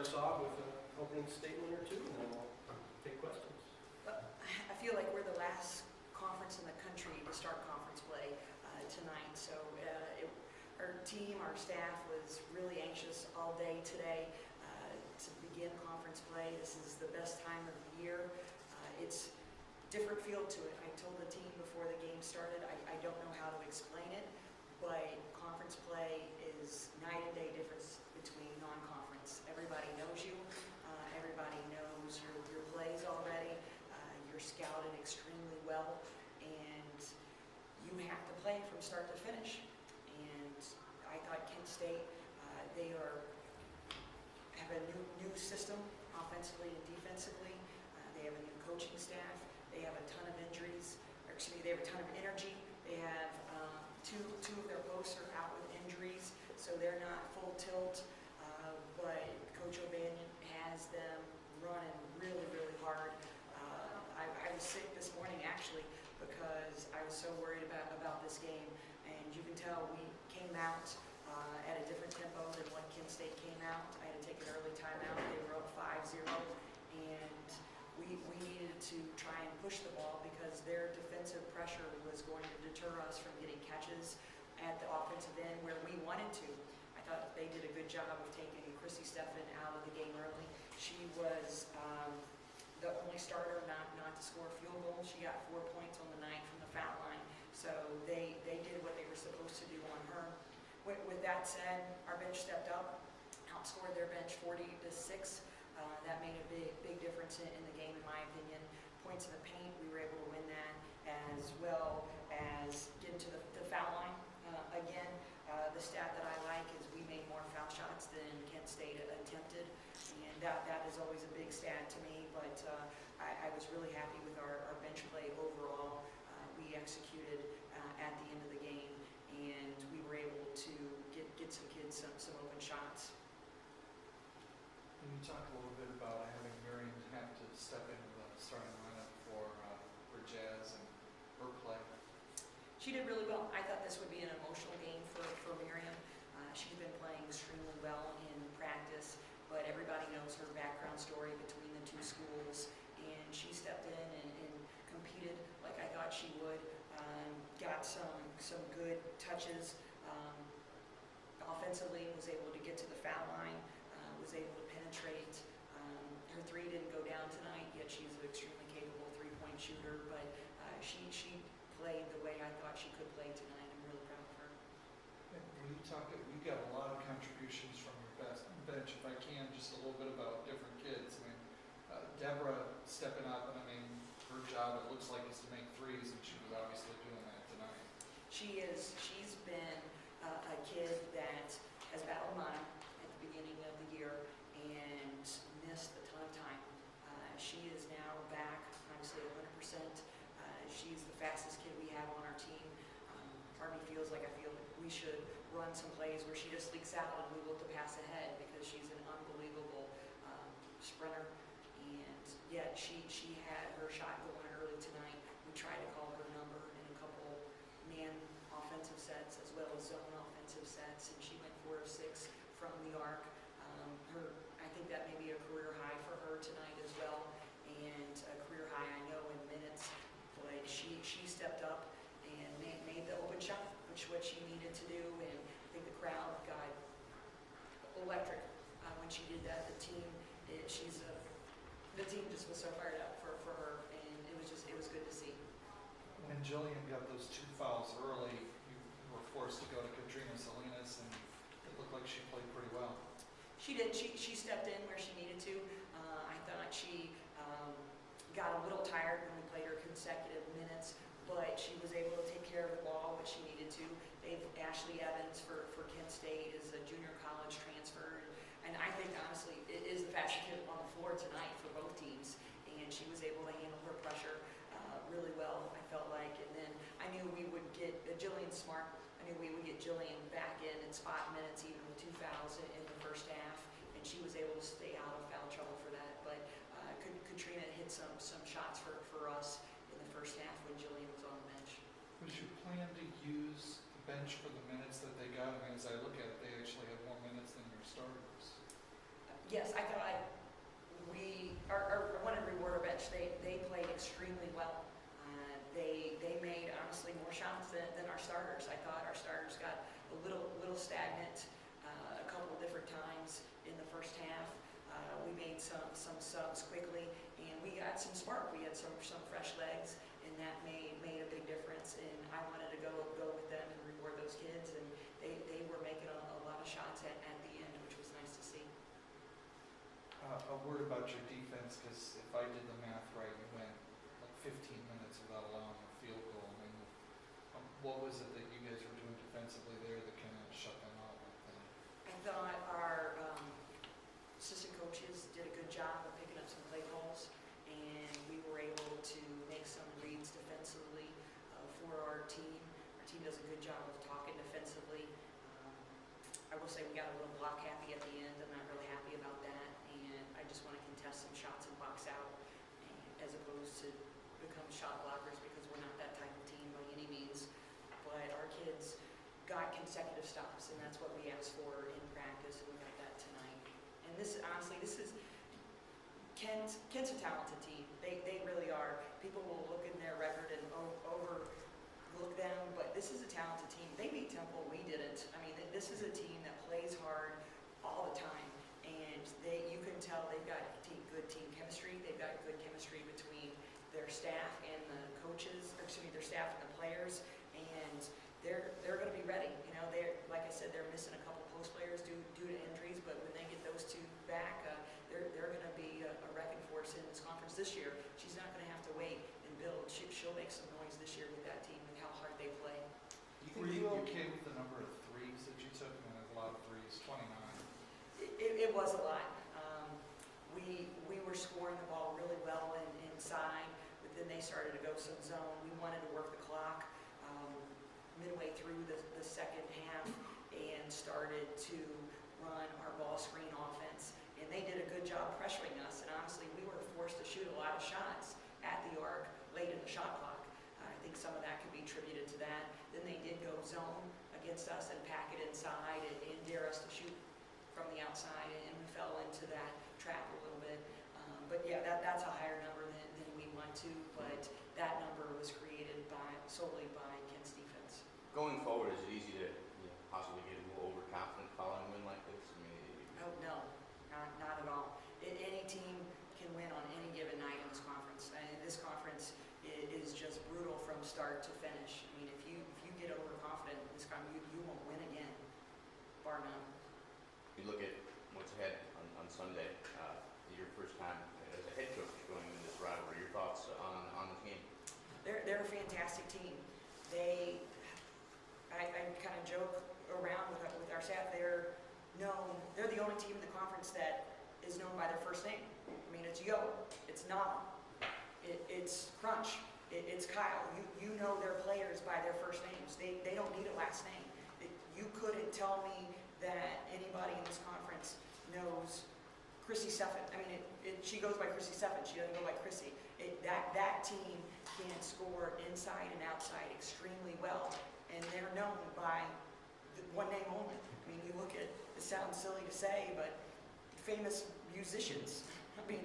start us off with an opening statement or two, and then we'll take questions. I feel like we're the last conference in the country to start conference play tonight. So our team, our staff was really anxious all day today to begin conference play. This is the best time of the year. It's different feel to it. I told the team before the game started, I don't know how to explain it, but conference play is night and day difference between non-conference. Everybody knows you. Everybody knows your plays already. You're scouted extremely well, and you have to play from start to finish. And I thought Kent State, they have a new system offensively and defensively. They have a new coaching staff. They have a ton of injuries. Or excuse me, they have a ton of energy. They have two of their posts are out with injuries, so they're not full tilt. But Coach O'Banion has them running really, really hard. I was sick this morning actually because I was so worried about this game, and you can tell we came out at a different tempo than when Kent State came out. I had to take an early timeout. They were up 5-0, and we needed to try and push the ball because their defensive pressure was going to deter us from getting catches at the offensive end where we wanted to. I thought they did a good job of taking Chrissy Steffen out of the game early. She was the only starter not to score a field goal. She got 4 points on the night from the foul line. So they did what they were supposed to do on her. With that said, our bench stepped up, outscored their bench 40-6. That made a big difference in the game, in my opinion. Points in the paint, we were able to win that, as well as get into the foul line. Again, the stat that I like is we made more foul shots than Kent State attempted, and that is always a big stat to me. But I was really happy with our bench play overall. We executed at the end of the game, and we were able to get some kids some open shots. Can you talk a little bit about having Miriam have to step into the starting lineup for Jazz and her play? She did really well. I thought this would be an emotional game for Miriam. She's been playing extremely well in practice, but everybody knows her background story between the two schools, and she stepped in and competed like I thought she would. Got some good touches. Offensively, was able to get to the foul line, was able to penetrate. Her three didn't go down tonight, yet she's an extremely capable three-point shooter, but she played the way I thought she could play tonight. I'm really proud of her. When you talk, you got a lot of contributions from your bench. If I can, just a little bit about different kids. I mean, Deborah stepping up, and I mean, her job, it looks like, is to make threes, and she was obviously doing that tonight. She is. She's been a kid that has battled mine at the beginning of the year and missed a ton of time. She is now back, obviously 100%. She's the fastest kid we have on our team. Part of me feels like we should run some plays where she just leaks out and we look to pass ahead because she's an unbelievable sprinter. And yet she had her shot going early tonight. We tried to call her number in a couple man offensive sets as well as zone offensive sets, and she went 4 of 6 from the arc. I think that may be a career high for her tonight as well, and a career high I know in minutes. But she stepped up and made the open shot, which what she needed to do, and I think the crowd got electric when she did that. The team just was so fired up for her, and it was good to see. When Jillian got those 2 fouls early, you were forced to go to Katrina Salinas, and it looked like she played pretty well. She did. She stepped in where she needed to. I thought she got a little tired when we played her consecutive minutes, but she was able to take care of the ball when she needed to. They've Ashley Evans for Kent State is a junior college transfer, and I think honestly it is the fastest kid on the floor tonight for both teams, and she was able to handle her pressure really well, I felt like. And then I knew we would get Jillian Smart. I knew we would get Jillian back in spot minutes even with 2 fouls in the first half, and she was able to stay out of foul trouble for that. But Katrina hit some shots for us in the first half when Jillian was on the bench. Was your plan to use the bench for the minutes that they got? I mean, as I look at it, they actually had more minutes than your starters. Yes, I thought I wanted to reward our bench. They played extremely well. They made, honestly, more shots than our starters. I thought our starters got a little stagnant a couple of different times in the first half. We made some subs quickly, and we got some spark. We had some fresh legs, and that made a big difference. And I wanted to go with them and reward those kids, and they were making a lot of shots at the end, which was nice to see. A word about your defense, because if I did the math right, you went like 15 minutes without allowing a field goal. I mean, what was it that you guys were doing defensively there that kind of shut them out like that? I thought our assistant coaches did a good job of picking up some play calls, and we were able to make some reads defensively for our team. Our team does a good job of talking defensively. I will say we got a little block happy at the end. I'm not really happy about that, and I just want to contest some shots and box out, as opposed to become shot blockers, because we're not that type of team by any means. But our kids got consecutive stops, and that's what we asked for in practice, and we got that tonight. And this, honestly, Kent's a talented team. They really are. People will look in their record and overlook them, but this is a talented team. They beat Temple, we didn't. I mean, this is a team that plays hard all the time, and you can tell they've got good team chemistry. They've got good chemistry between their staff and the coaches, or excuse me, their staff and the players, and they're going to be ready. You know, they're, like I said, they're missing a couple post players due to injuries, but when they get those two back, they're going to be a wrecking force in this conference this year. She's not going to have to wait and build. She'll make some noise this year with that team and how hard they play. Were you okay with the number of threes that you took? I mean, a lot of threes, 29. It was a lot. We were scoring the ball really well inside, but then they started to go some zone. We wanted to work the clock midway through the second half and started to run our ball screen offense. And they did a good job pressuring us. And honestly, we were forced to shoot a lot of shots at the arc late in the shot clock. I think some of that could be attributed to that. Then they did go zone against us and pack it inside and dare us to shoot from the outside, and we fell into that trap a little bit. But yeah, that's a higher number than we want to, but that number was created solely by Kent's defense. Going forward, is it easy to possibly get a little overconfident following a win like this? I mean, Oh, no, not at all. Any team can win on any given night in this conference. And this conference is just brutal from start to finish. I mean, if you get overconfident in this conference, you won't win again, bar none. you look at what's ahead on Sunday, your first time as a head coach going into this rivalry. Your thoughts on the team? They're a fantastic team. I kind of joke around with our staff. They're the only team in the conference that is known by their first name. I mean, it's Yo, it's Nam, it's Crunch, it's Kyle. You know their players by their first names. They don't need a last name. You couldn't tell me that anybody in this conference knows Chrissy Seffin. I mean, she goes by Chrissy Seffin. She doesn't go by Chrissy. That team can score inside and outside extremely well, and they're known by one name only. I mean, you look at, it sounds silly to say, but famous musicians. I mean,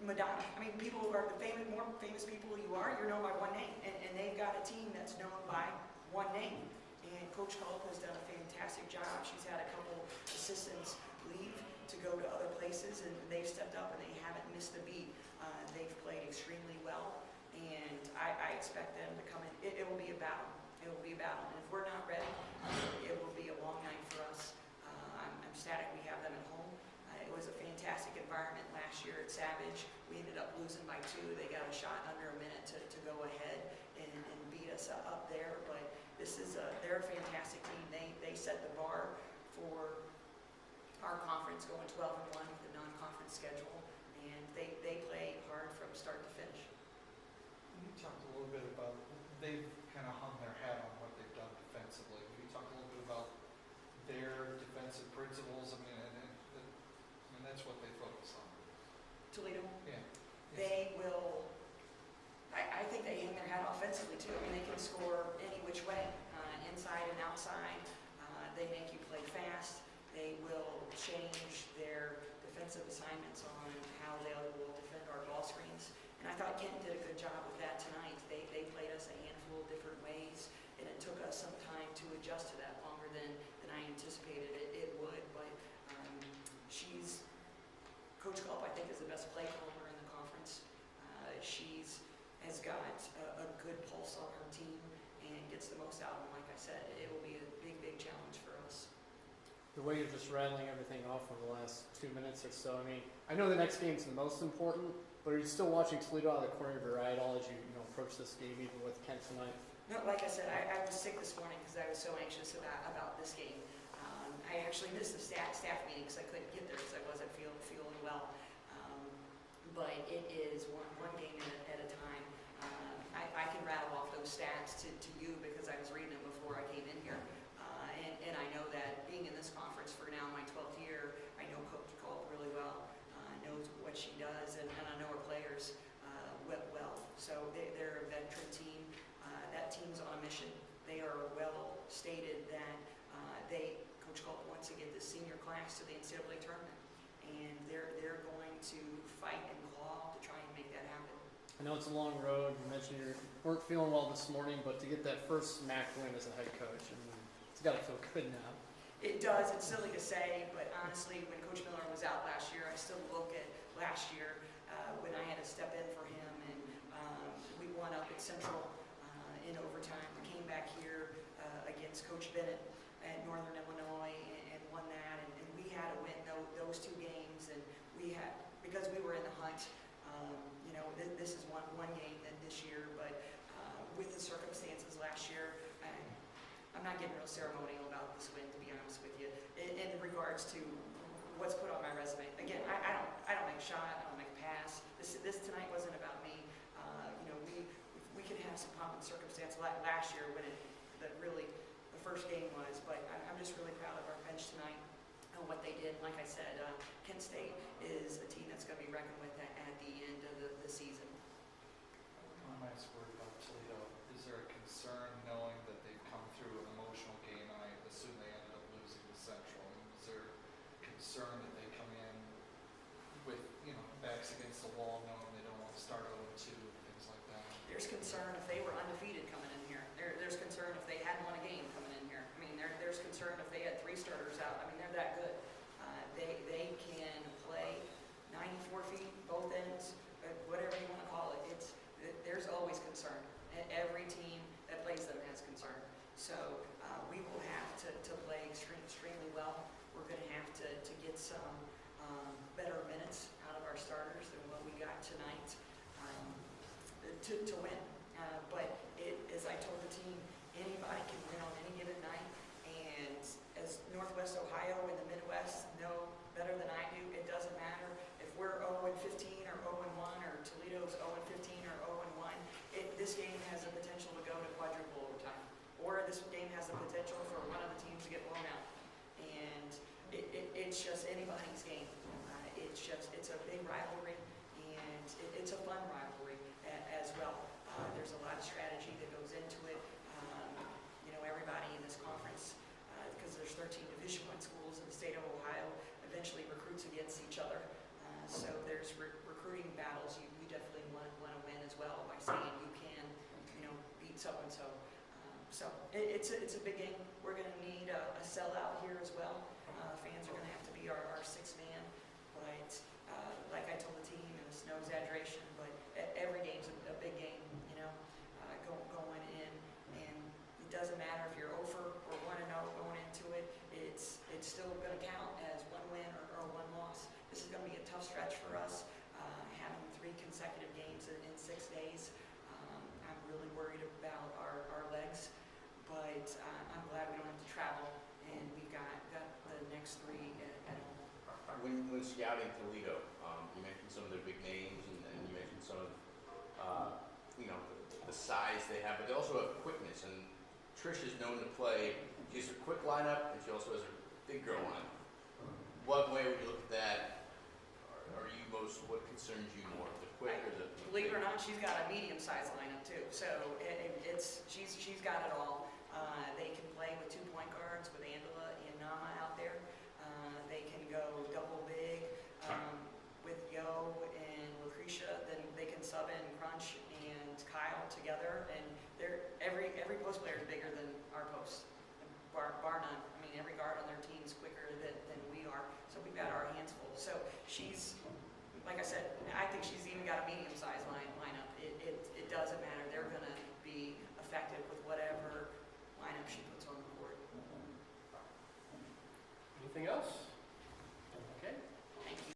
Madonna. I mean, people who are more famous people you are, you're known by one name, and they've got a team that's known by one name. And Coach Culp has done a fantastic job. She's had a couple assistants leave to go to other places, and they've stepped up and they haven't missed a beat. They've played extremely well, and I expect them to come in. It will be a battle. It will be a battle. And if we're not ready, it will be a long night for us. I'm ecstatic we have them at home. It was a fantastic environment last year at Savage. We ended up losing by 2. They got a shot under a minute to go ahead and beat us up there. But they're a fantastic team. They set the bar for our conference, going 12-1 with the non-conference schedule, and they play hard from start to finish. You talked a little bit about, they've kind of hung their hat on what they've done defensively. Can you talk a little bit about their defensive principles? I mean, and that's what they focus on. Toledo? Yeah. They will, I think they hang their hat offensively too. I mean, they can score any which way, inside and outside. They make you play fast. They will changed their defensive assignments on how they will defend our ball screens. And I thought Kenton did a good job with that tonight. They played us a handful of different ways, and it took us some time to adjust to that, longer than I anticipated it would. But Coach Culp, I think, is the best play caller in the conference. Has got a good pulse on her team and gets the most out of them. Like I said, it will be a big, big challenge for us. The way you're just rattling everything off in the last 2 minutes or so, I mean, I know the next game's the most important, but are you still watching Toledo out of the corner of your eye at all as you approach this game, even with Kent tonight? No, like I said, I was sick this morning because I was so anxious about this game. I actually missed the staff meeting because I couldn't get there because I wasn't feeling well. But it is one game at a time. I can rattle off those stats to you because I was reading them before I came in here. And I know that being in this conference for now my 12th year, I know Coach Culp really well, knows what she does, and I know her players well. So they're a veteran team. That team's on a mission. They are well stated that Coach Culp wants to get the senior class to the NCAA tournament. And they're going to fight and claw to try and make that happen. I know it's a long road. You mentioned you weren't feeling well this morning, but to get that first MAC win as a head coach, I mean, it's got to feel good now. It does. It's silly to say, but honestly, when Coach Miller was out last year, I still look at last year when I had to step in for him, and we won up at Central in overtime. We came back here against Coach Bennett at Northern Illinois and won that, and we had to win those 2 games, and because we were in the hunt. This is one game this year, but with the circumstances last year, I'm not getting real ceremonial about this win, to be honest with you, in regards to what's put on my resume. Again, I don't make a shot, I don't make a pass. This tonight wasn't about me. We could have some pomp and circumstance like last year when the first game was, but I'm just really proud of our bench tonight and what they did. Like I said, Kent State is a team that's going to be reckoned with at the end of the season. I'm nice word about Toledo. Is there a concern knowing that they've come through an emotional game, and I assume they ended up losing to Central? Is there concern that they come in with backs against the wall, knowing they don't want to start 0-2 and things like that? There's concern if they were undefeated coming in here. There's concern if they hadn't won a game coming in here. I mean, there's concern if they had 3 starters out. I mean, they're that good. They can play 94 feet, both ends, whatever you want to call it. There's always concern. Every team that plays them has concern. So we will have to play extremely well. We're going to have to get some better minutes out of our starters than what we got tonight to win. But as I told the team, anybody can win on any given night. And as Northwest Ohio and the Midwest know better than I do, it doesn't matter if we're 0-15 or 0-1 or Toledo's 0-15 or 0-1. This game has the potential to go to quadruple overtime, or this game has the potential for one of the teams to get blown out. And it's just anybody's game. It's a big rivalry, and it's a fun rivalry as well. There's a lot of strategy that goes into it. Everybody in this conference, because there's 13 Division I schools in the state of Ohio, eventually recruits against each other. So there's recruiting battles you definitely want to win as well by saying you can, beat so-and-so. So it's a big game. We're going to need a sellout here as well. Fans are going to have to be our 6th man. But like I told the team, and it's no exaggeration, but every game's a big game, going in. And it doesn't matter if you're 0 or 1-0 going into it. It's still going to count as 1 win or 1 loss. This is going to be a tough stretch for us, having 3 consecutive games in 6 days. I'm really worried about our legs, but I'm glad we don't have to travel, and we've got the next 3 at home. When scouting Toledo, you mentioned some of their big names, and you mentioned some of the size they have, but they also have quickness. And Trish is known to play. She has a quick lineup, and she also has a big girl lineup. What way would you look at that? What concerns you more, the quick or the? Believe it or not, she's got a medium-sized lineup too. So she's got it all. They can play with 2 point guards with Angela and Nama out there. They can go bar none. I mean, every guard on their team is quicker than we are, so we've got our hands full. So she's, like I said, I think she's even got a medium-sized lineup. It doesn't matter.